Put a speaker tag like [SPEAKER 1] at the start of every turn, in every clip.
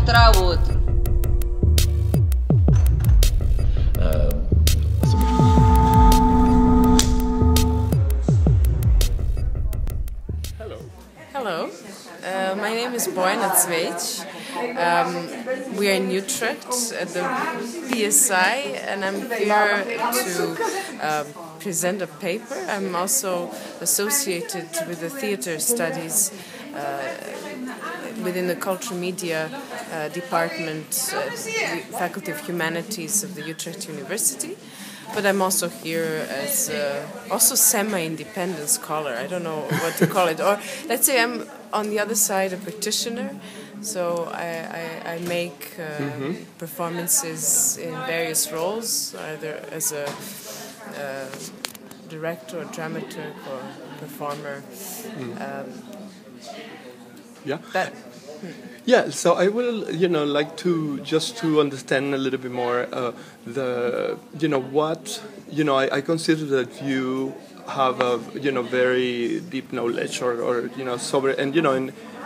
[SPEAKER 1] травут.
[SPEAKER 2] Hello, my name is Bojana Cvejic. We are in Utrecht at the PSI, and I'm here to present a paper. I'm also associated with the theater studies within the cultural media department, Faculty of Humanities of the Utrecht University. But I'm also here as also semi-independent scholar. I don't know what to call it. Or let's say I'm on the other side a practitioner. So I make performances in various roles, either as a director or dramaturge or performer.
[SPEAKER 3] Yeah, so I will, like to just to understand a little bit more I consider that you have a, very deep knowledge or sobre, and,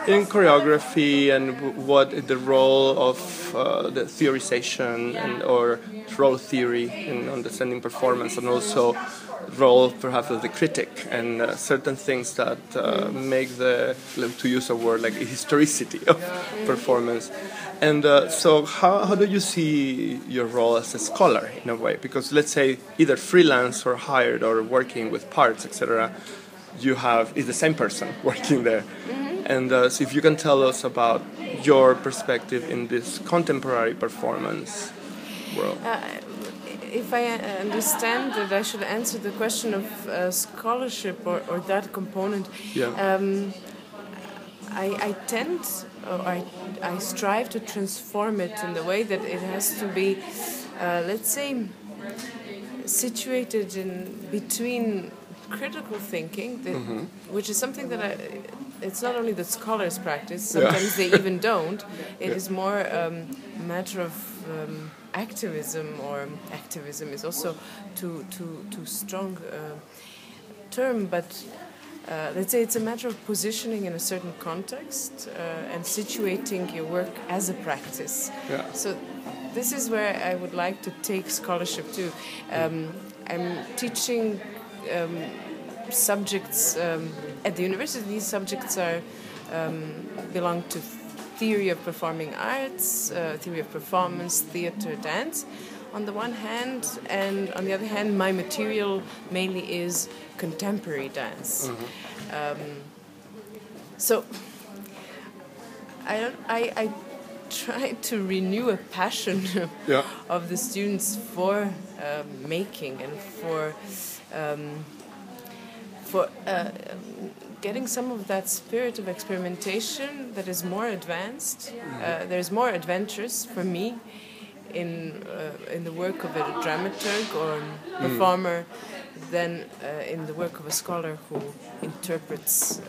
[SPEAKER 3] in choreography and what the role of the theorization or role theory in understanding performance, and also role perhaps of the critic and certain things that make the, to use a word like historicity of performance. And so how do you see your role as a scholar in a way? Because let's say either freelance or hired or working with parts, etc., is the same person working there. And so if you can tell us about your perspective in this contemporary performance world.
[SPEAKER 2] If I understand that I should answer the question of scholarship or that component, I tend, or I strive to transform it in the way that it has to be, let's say, situated in between critical thinking, which is something that it's not only that scholars practice, sometimes they even don't. It is more a matter of activism, or activism is also too strong term, but let's say it's a matter of positioning in a certain context and situating your work as a practice. So this is where I would like to take scholarship to. I'm teaching subjects at the university. These subjects are belong to theory of performing arts, theory of performance, theater, dance, on the one hand, and on the other hand, my material mainly is contemporary dance. So I try to renew a passion of the students for making and for getting some of that spirit of experimentation that is more advanced. There's more adventures for me in the work of a dramaturge or performer than in the work of a scholar who interprets.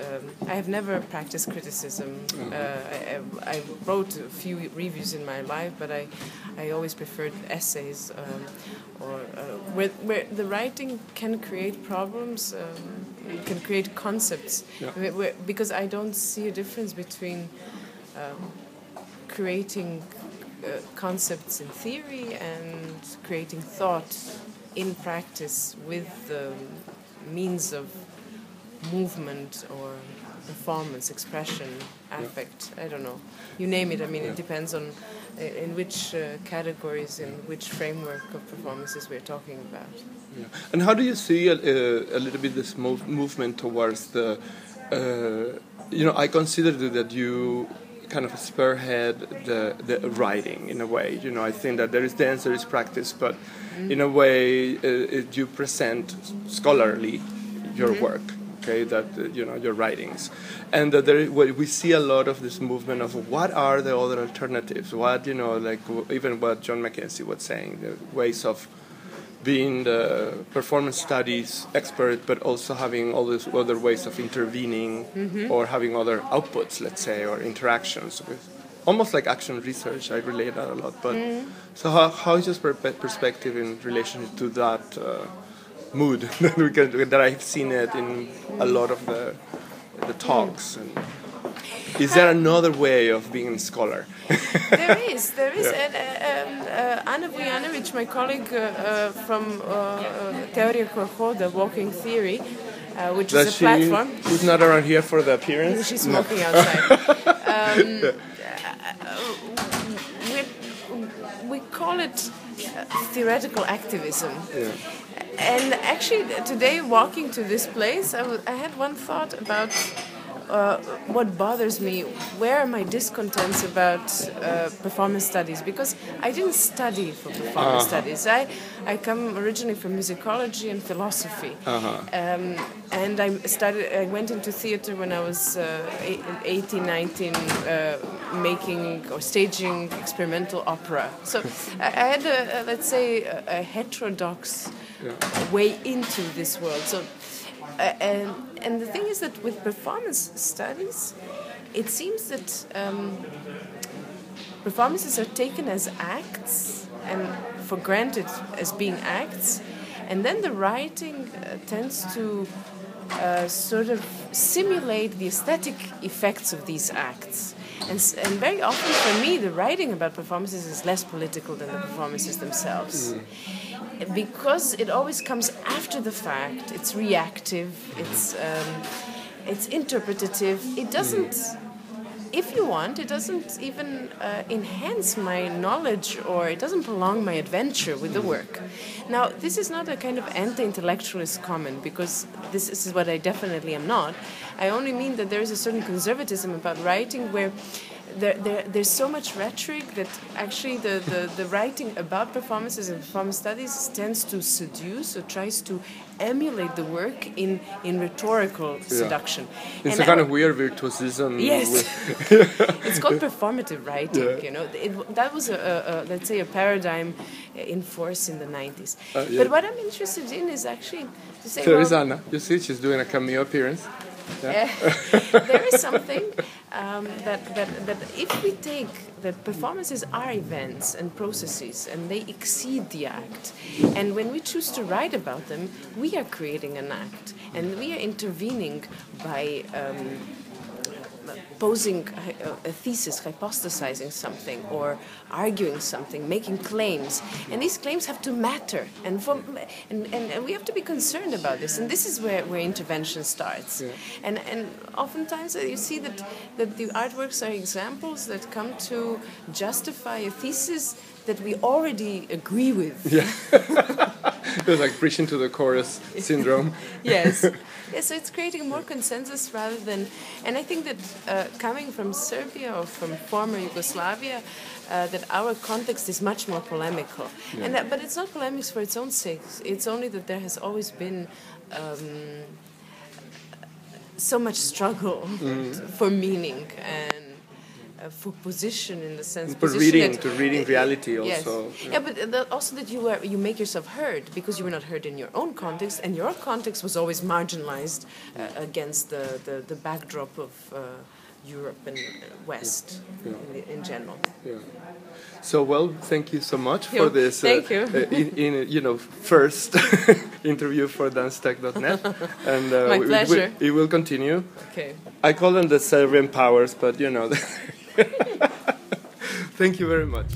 [SPEAKER 2] I have never practiced criticism. I wrote a few reviews in my life, but I always preferred essays where the writing can create problems, can create concepts. Because I don't see a difference between creating concepts in theory and creating thought in practice with the means of movement or performance, expression, affect. I don't know. You name it. I mean, it depends on in which categories, in which framework of performances we're talking about.
[SPEAKER 3] And how do you see a little bit this movement towards the, I consider that you kind of spearhead the writing in a way. I think that there is dance, there is practice, but in a way you present scholarly your work, okay, that your writings, and we see a lot of this movement of what are the other alternatives, what like even what John Mackenzie was saying, the ways of being the performance studies expert, but also having all these other ways of intervening or having other outputs, let's say, or interactions with, almost like action research. I relate that a lot. But so how is your perspective in relation to that mood that I've seen it in a lot of the talks? And Is there another way of being a scholar?
[SPEAKER 2] There is. And Anna Vujanovic, my colleague from Teorija Korhoda, Walking Theory, which is a platform.
[SPEAKER 3] She's not around here for the appearance?
[SPEAKER 2] She's smoking outside. We call it theoretical activism. Yeah. And actually, today, walking to this place, I had one thought about what bothers me, where are my discontents about performance studies, because I didn't study for performance studies. I come originally from musicology and philosophy, and I went into theater when I was 18, 19, making or staging experimental opera. So I had let's say a heterodox way into this world. So. And the thing is that with performance studies, it seems that performances are taken as acts and for granted as being acts, and then the writing tends to sort of simulate the aesthetic effects of these acts. And very often for me, the writing about performances is less political than the performances themselves. Because it always comes after the fact, it's reactive, it's interpretative. It doesn't, if you want, it doesn't even enhance my knowledge, or it doesn't prolong my adventure with the work. Now, this is not a kind of anti-intellectualist comment, because this is what I definitely am not. I only mean that there is a certain conservatism about writing where there's so much rhetoric that actually the writing about performances and performance studies tends to seduce or tries to emulate the work in rhetorical seduction.
[SPEAKER 3] It's a kind of weird virtuosism.
[SPEAKER 2] Yes. It's called performative writing, you know. That was, let's say, a paradigm in force in the 90s. But what I'm interested in is actually to say,
[SPEAKER 3] there is Anna. You see, she's doing a cameo appearance.
[SPEAKER 2] Yeah. There is something that if we take that performances are events and processes and they exceed the act, and when we choose to write about them, we are creating an act and we are intervening by posing a thesis, hypothesizing something, or arguing something, making claims, and these claims have to matter, and we have to be concerned about this, and this is where intervention starts. And oftentimes you see that the artworks are examples that come to justify a thesis that we already agree with. Yeah.
[SPEAKER 3] It's like preaching to the chorus syndrome.
[SPEAKER 2] Yes. Yeah, so it's creating more consensus rather than... And I think that coming from Serbia or from former Yugoslavia, that our context is much more polemical. Yeah. But it's not polemics for its own sake. It's only that there has always been so much struggle for meaning and for position, in the sense
[SPEAKER 3] for reading reality also.
[SPEAKER 2] Yes. Yeah, but also that you make yourself heard, because you were not heard in your own context, and your context was always marginalized against the backdrop of Europe and West in general. Yeah.
[SPEAKER 3] So, well, thank you so much for this
[SPEAKER 2] thank you.
[SPEAKER 3] first interview for danceTech.net. And
[SPEAKER 2] my pleasure.
[SPEAKER 3] It will continue.
[SPEAKER 2] Okay.
[SPEAKER 3] I call them the Serbian powers, but you know. Thank you very much.